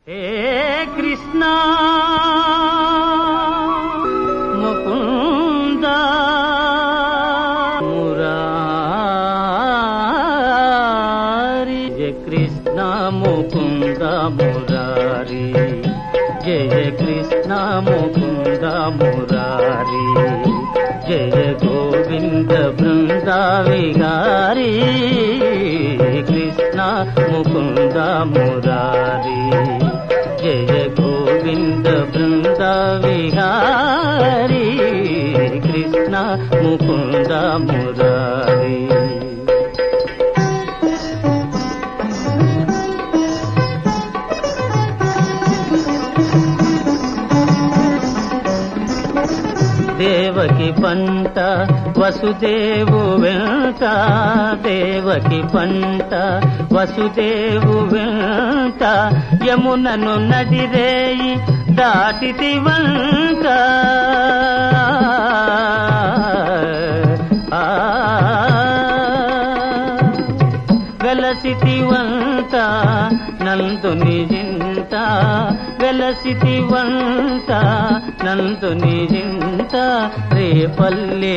హే కృష్ణ ముకుంద మురారి జయ కృష్ణ ముకుంద మురారి జయ కృష్ణ ముకుంద మురారి జయ గోవింద బృంద విహారీ కృష్ణ ముకుంద మురారి జయ గోవింద బృంద విహారీ కృష్ణ ముకుంద మురారి దేవకి పంట వసుదేవు వెంట దేవకి పంట వసుదేవు వెంట యమునను నడిరేయి దాటితి వంట వెలసితి వంట నందుని జింత వెలసితి వంట నందుని జింత రేపల్లె